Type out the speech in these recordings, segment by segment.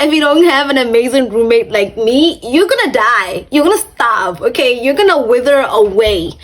If you don't have an amazing roommate like me, you're gonna die. You're gonna starve, okay? You're gonna wither away.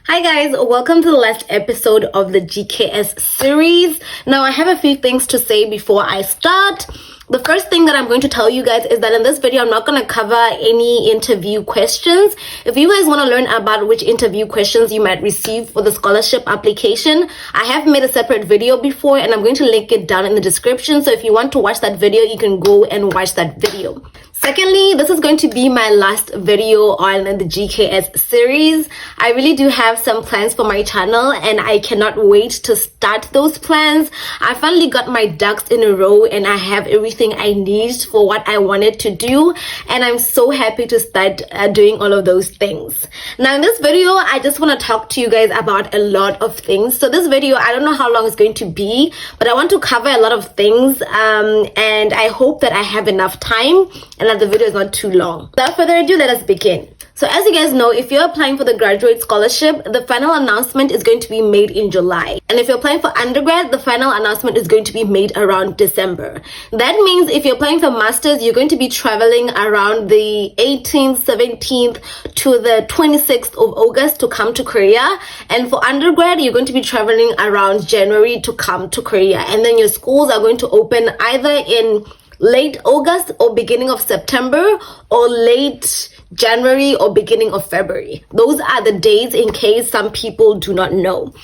Hi guys, welcome to the last episode of the GKS series. Now I have a few things to say before I start. The first thing that I'm going to tell you guys is that in this video, I'm not going to cover any interview questions. If you guys want to learn about which interview questions you might receive for the scholarship application, I have made a separate video before and I'm going to link it down in the description. So if you want to watch that video, you can go and watch that video. Secondly, this is going to be my last video on the GKS series. I really do have some plans for my channel and I cannot wait to start those plans. I finally got my ducks in a row and I have everything I need for what I wanted to do, and I'm so happy to start doing all of those things. Now in this video, I just want to talk to you guys about a lot of things. So this video, I don't know how long it's going to be, but I want to cover a lot of things and I hope that I have enough time and that the video is not too long. Without further ado, let us begin. So as you guys know, if you're applying for the graduate scholarship, the final announcement is going to be made in July. And if you're applying for undergrad, the final announcement is going to be made around December. That means if you're applying for masters, you're going to be traveling around the 18th, 17th to the 26th of August to come to Korea. And for undergrad, you're going to be traveling around January to come to Korea. And then your schools are going to open either in late August or beginning of September, or late January or beginning of February. Those are the dates in case some people do not know.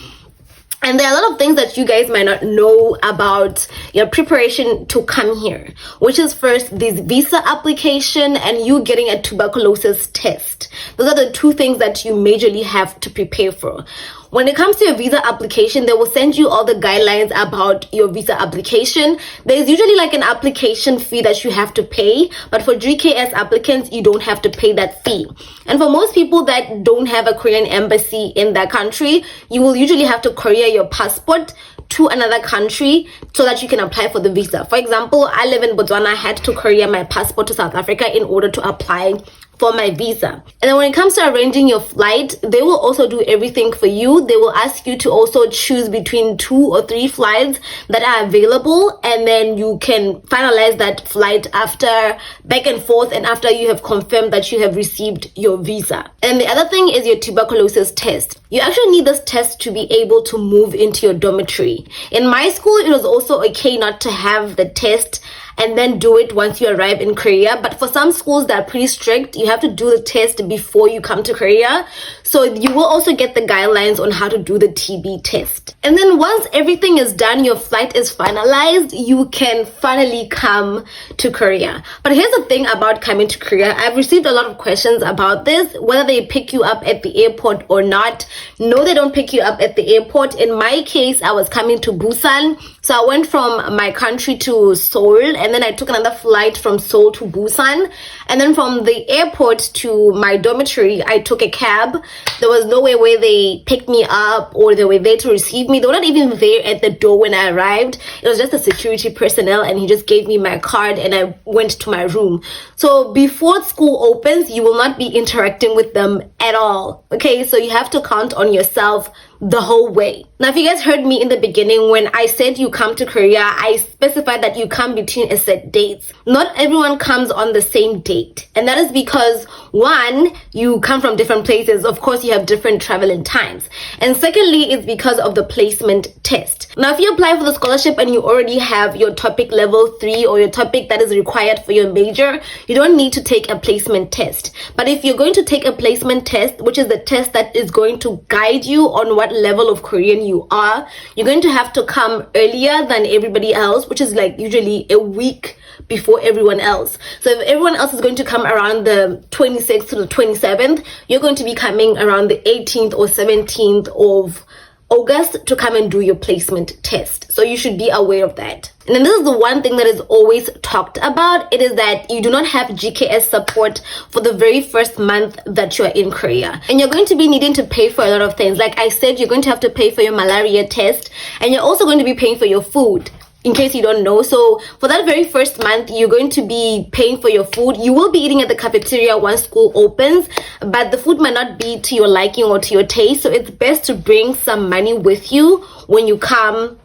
And there are a lot of things that you guys might not know about your preparation to come here, which is first this visa application and you getting a tuberculosis test. Those are the two things that you majorly have to prepare for. When it comes to your visa application, they will send you all the guidelines about your visa application. There's usually like an application fee that you have to pay, but for GKS applicants, you don't have to pay that fee. And for most people that don't have a Korean embassy in that country, you will usually have to courier your passport to another country so that you can apply for the visa. For example, I live in Botswana. I had to courier my passport to South Africa in order to apply for my visa. And then when it comes to arranging your flight, they will also do everything for you. They will ask you to also choose between 2 or 3 flights that are available, and then you can finalize that flight after back and forth and after you have confirmed that you have received your visa. And the other thing is your tuberculosis test. You actually need this test to be able to move into your dormitory. In my school, it was also okay not to have the test and then do it once you arrive in Korea. But for some schools that are pretty strict, you have to do the test before you come to Korea. So you will also get the guidelines on how to do the TB test. And then once everything is done, your flight is finalized, you can finally come to Korea. But here's the thing about coming to Korea. I've received a lot of questions about this, whether they pick you up at the airport or not. No, they don't pick you up at the airport. In my case, I was coming to Busan. So I went from my country to Seoul, and then I took another flight from Seoul to Busan. And then from the airport to my dormitory, I took a cab. There was no way where they picked me up or they were there to receive me. They were not even there at the door when I arrived. It was just a security personnel and he just gave me my card and I went to my room. So before school opens, you will not be interacting with them at all. Okay, so you have to count on yourself the whole way. Now, if you guys heard me in the beginning, when I said you come to Korea, I specified that you come between a set dates. Not everyone comes on the same date. And that is because, one, you come from different places. Of course, you have different traveling times. And secondly, it's because of the placement test. Now, if you apply for the scholarship and you already have your topic level 3 or your topic that is required for your major, you don't need to take a placement test. But if you're going to take a placement test, which is the test that is going to guide you on what level of Korean you are, you're going to have to come earlier than everybody else, which is like usually a week before everyone else. So if everyone else is going to come around the 26th to the 27th, you're going to be coming around the 18th or 17th of August to come and do your placement test. So you should be aware of that. And then this is the one thing that is always talked about. It is that you do not have GKS support for the very first month that you are in Korea. And you're going to be needing to pay for a lot of things. Like I said, you're going to have to pay for your malaria test and you're also going to be paying for your food. in case you don't know. So for that very first month, you're going to be paying for your food. You will be eating at the cafeteria once school opens, but the food might not be to your liking or to your taste. So it's best to bring some money with you when you come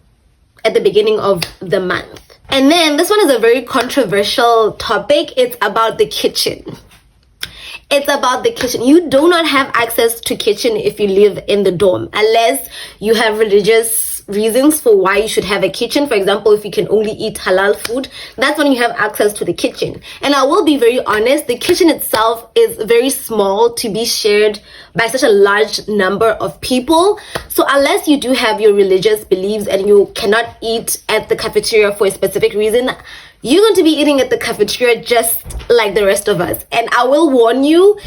at the beginning of the month. And then this one is a very controversial topic. It's about the kitchen. It's about the kitchen. You do not have access to kitchen if you live in the dorm, unless you have religious reasons for why you should have a kitchen. For example, if you can only eat halal food, that's when you have access to the kitchen. And I will be very honest, the kitchen itself is very small to be shared by such a large number of people. So unless you do have your religious beliefs and you cannot eat at the cafeteria for a specific reason, you're going to be eating at the cafeteria just like the rest of us. And I will warn you,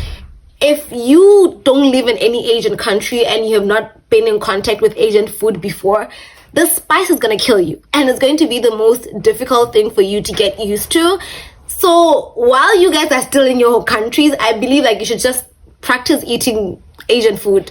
if you don't live in any Asian country and you have not been in contact with Asian food before, the spice is going to kill you. And it's going to be the most difficult thing for you to get used to. So while you guys are still in your countries, I believe like you should just practice eating Asian food.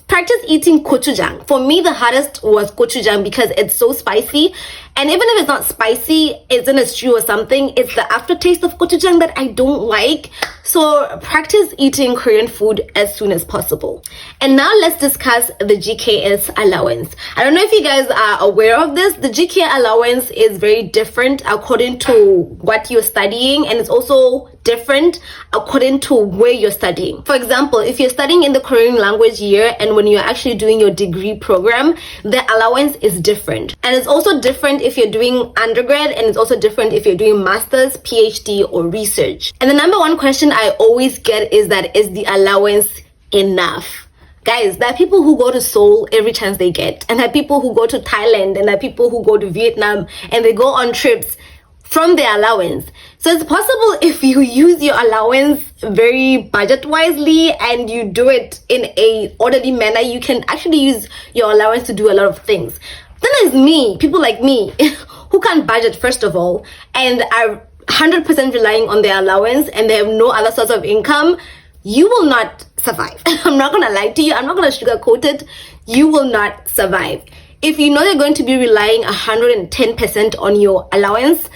Practice eating gochujang. For me, the hardest was gochujang because it's so spicy. And even if it's not spicy, it's in a stew or something, it's the aftertaste of gochujang that I don't like. So practice eating Korean food as soon as possible. And now let's discuss the GKS allowance. I don't know if you guys are aware of this. The GK allowance is very different according to what you're studying, and it's also different according to where you're studying. For example, if you're studying in the Korean language year and when you're actually doing your degree program, the allowance is different. And it's also different if you're doing undergrad, and it's also different if you're doing master's, PhD, or research. And the number one question I always get is that, is the allowance enough? Guys, there are people who go to Seoul every chance they get, and there are people who go to Thailand, and there are people who go to Vietnam, and they go on trips from their allowance. So it's possible if you use your allowance very budget wisely and you do it in a orderly manner, you can actually use your allowance to do a lot of things. Then there's me, people like me, who can't budget first of all, and are 100% relying on their allowance, and they have no other source of income. You will not survive. I'm not gonna lie to you. I'm not gonna sugarcoat it. You will not survive. If you know you're going to be relying 110% on your allowance,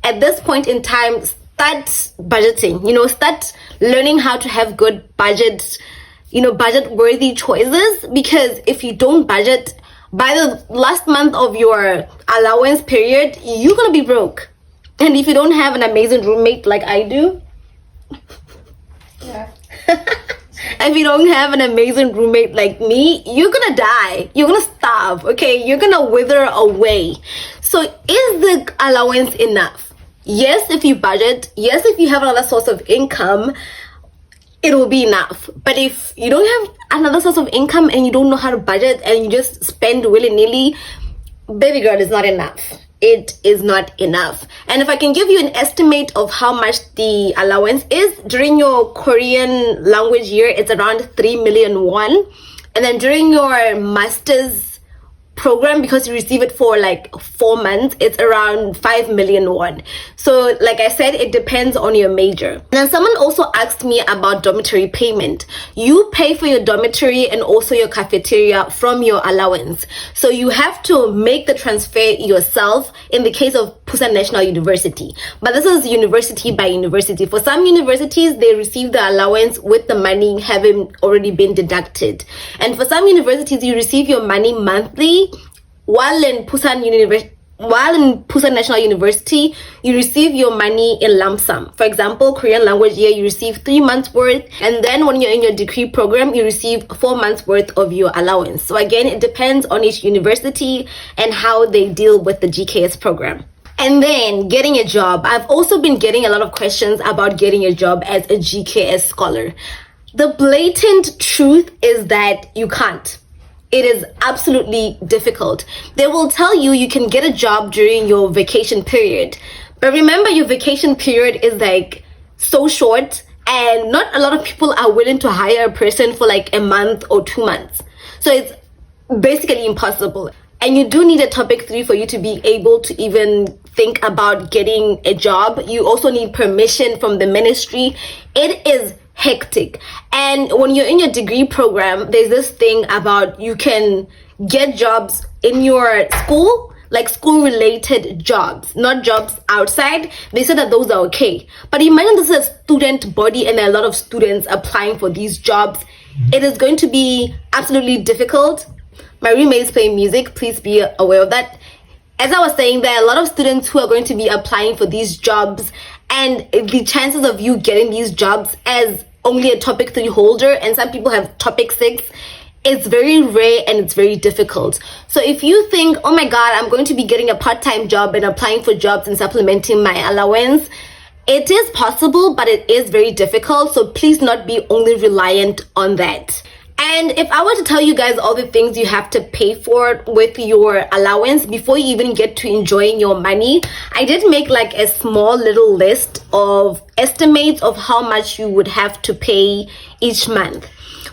at this point in time, start budgeting. Start learning how to have good budget, budget worthy choices. Because if you don't budget, by the last month of your allowance period, you're gonna be broke. And if you don't have an amazing roommate like I do, yeah. if you don't have an amazing roommate like me, you're gonna die. You're gonna starve, okay? You're gonna wither away. So is the allowance enough? Yes, if you budget. Yes, if you have another source of income, it will be enough. But if you don't have another source of income and you don't know how to budget and you just spend willy-nilly, baby girl, it's not enough. It is not enough. And if I can give you an estimate of how much the allowance is, during your Korean language year, it's around 3 million won. And then during your master's program, because you receive it for like 4 months, it's around 5 million won. So like I said, it depends on your major. Now someone also asked me about dormitory payment. You pay for your dormitory and also your cafeteria from your allowance. So you have to make the transfer yourself in the case of Busan National University. But this is university by university. For some universities, they receive the allowance with the money having already been deducted. And for some universities, you receive your money monthly, while in Busan National University, you receive your money in lump sum. For example, Korean language year, you receive 3 months worth, and then when you're in your degree program, you receive 4 months worth of your allowance. So again, it depends on each university and how they deal with the GKS program. And then getting a job. I've also been getting a lot of questions about getting a job as a GKS scholar. The blatant truth is that you can't. It is absolutely difficult. They will tell you you can get a job during your vacation period. But remember, your vacation period is like so short, and not a lot of people are willing to hire a person for like a month or 2 months. So it's basically impossible. And you do need a topic 3 for you to be able to even think about getting a job. You also need permission from the ministry. It is hectic. And when you're in your degree program, there's this thing about you can get jobs in your school, like school related jobs, not jobs outside, they said that those are okay. But imagine this is a student body and there are a lot of students applying for these jobs. It is going to be absolutely difficult. My roommate is playing music, please be aware of that. As I was saying, there are a lot of students who are going to be applying for these jobs, and the chances of you getting these jobs as only a topic 3 holder, and some people have topic 6, it's very rare and it's very difficult. So if you think, oh my god, I'm going to be getting a part-time job and applying for jobs and supplementing my allowance, it is possible, but it is very difficult. So please not be only reliant on that. And if I were to tell you guys all the things you have to pay for with your allowance before you even get to enjoying your money, I did make like a small little list of estimates of how much you would have to pay each month.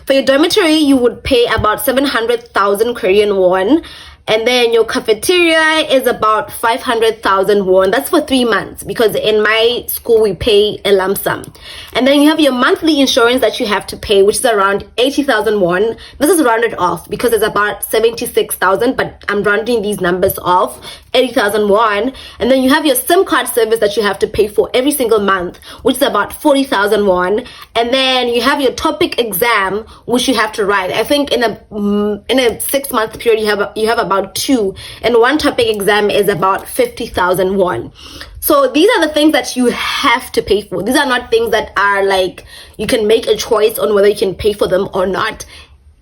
For your dormitory, you would pay about 700,000 Korean won. And then your cafeteria is about 500,000 won. That's for 3 months, because in my school we pay a lump sum. And then you have your monthly insurance that you have to pay, which is around 80,000 won. This is rounded off because it's about 76,000, but I'm rounding these numbers off. 80,000 won. And then you have your SIM card service that you have to pay for every single month, which is about 40,000 won. And then you have your topic exam, which you have to write. I think in a 6-month period you have about 2, and one topic exam is about 50,000 won. So these are the things that you have to pay for. These are not things that are like you can make a choice on whether you can pay for them or not.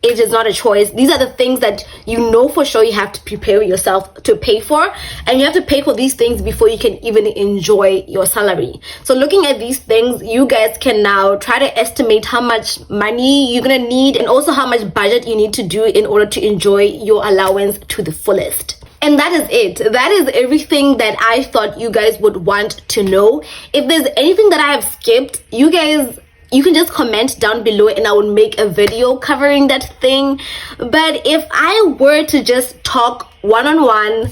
It is not a choice. These are the things that you know for sure you have to prepare yourself to pay for, and you have to pay for these things before you can even enjoy your salary. So looking at these things, you guys can now try to estimate how much money you're gonna need and also how much budget you need to do in order to enjoy your allowance to the fullest. And that is it. That is everything that I thought you guys would want to know. If there's anything that I have skipped, you can just comment down below and I will make a video covering that thing. But if I were to just talk one-on-one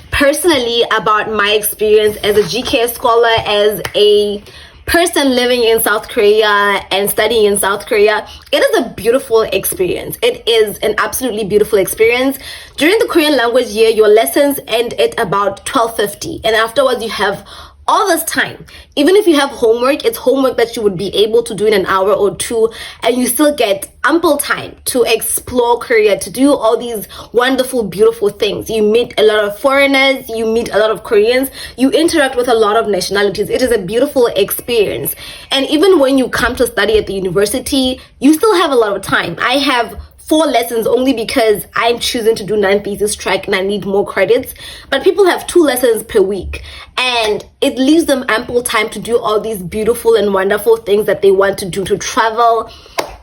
personally about my experience as a GKS scholar, as a person living in South Korea and studying in South Korea, it is a beautiful experience. It is an absolutely beautiful experience. During the Korean language year, your lessons end at about 12:50, and afterwards you have all this time. Even if you have homework, it's homework that you would be able to do in an hour or 2, and you still get ample time to explore Korea, to do all these wonderful, beautiful things. You meet a lot of foreigners, you meet a lot of Koreans, you interact with a lot of nationalities. It is a beautiful experience. And even when you come to study at the university, you still have a lot of time. I have 4 lessons only because I'm choosing to do 9 thesis track and I need more credits, but people have 2 lessons per week, and it leaves them ample time to do all these beautiful and wonderful things that they want to do, to travel.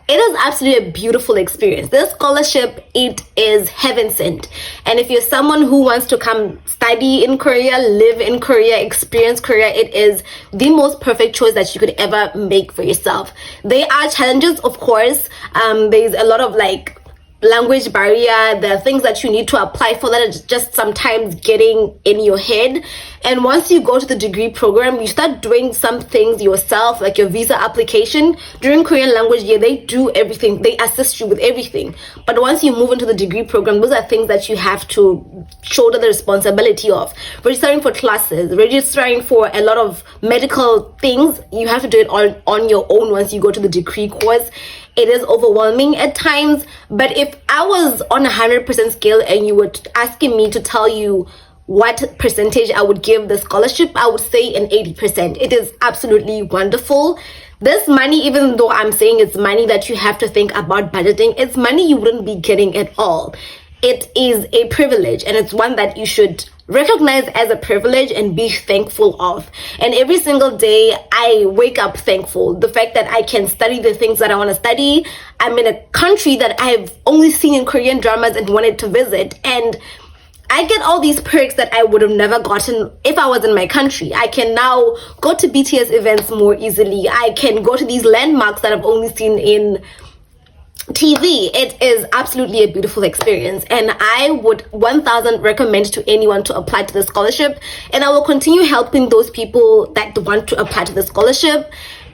It is absolutely a beautiful experience. This scholarship, it is heaven sent. And if you're someone who wants to come study in Korea, live in Korea, experience Korea, it is the most perfect choice that you could ever make for yourself. There are challenges, of course. There's a lot of like language barrier. There are things that you need to apply for that are just sometimes getting in your head. And once you go to the degree program, you start doing some things yourself, like your visa application. During Korean language year, they do everything. They assist you with everything. But once you move into the degree program, those are things that you have to shoulder the responsibility of. Registering for classes, registering for a lot of medical things, you have to do it on your own once you go to the degree course. It is overwhelming at times, but if I was on 100% scale and you were asking me to tell you what percentage I would give the scholarship, I would say an 80%. It is absolutely wonderful. This money, even though I'm saying it's money that you have to think about budgeting, it's money you wouldn't be getting at all. It is a privilege, and it's one that you should recognize as a privilege and be thankful of. And every single day I wake up thankful. The fact that I can study the things that I want to study. I'm in a country that I've only seen in Korean dramas and wanted to visit, and I get all these perks that I would have never gotten if I was in my country. I can now go to BTS events more easily. I can go to these landmarks that I've only seen in TV. It is absolutely a beautiful experience, and I would 1000 recommend to anyone to apply to the scholarship, and I will continue helping those people that want to apply to the scholarship.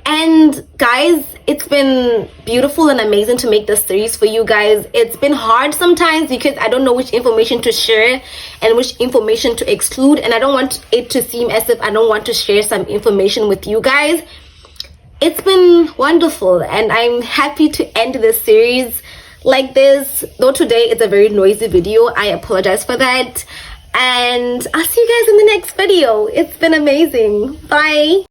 And guys, it's been beautiful and amazing to make this series for you guys. It's been hard sometimes because I don't know which information to share and which information to exclude, and I don't want it to seem as if I don't want to share some information with you guys. It's been wonderful, and I'm happy to end this series like this. Though today it's a very noisy video, I apologize for that. And I'll see you guys in the next video. It's been amazing. Bye.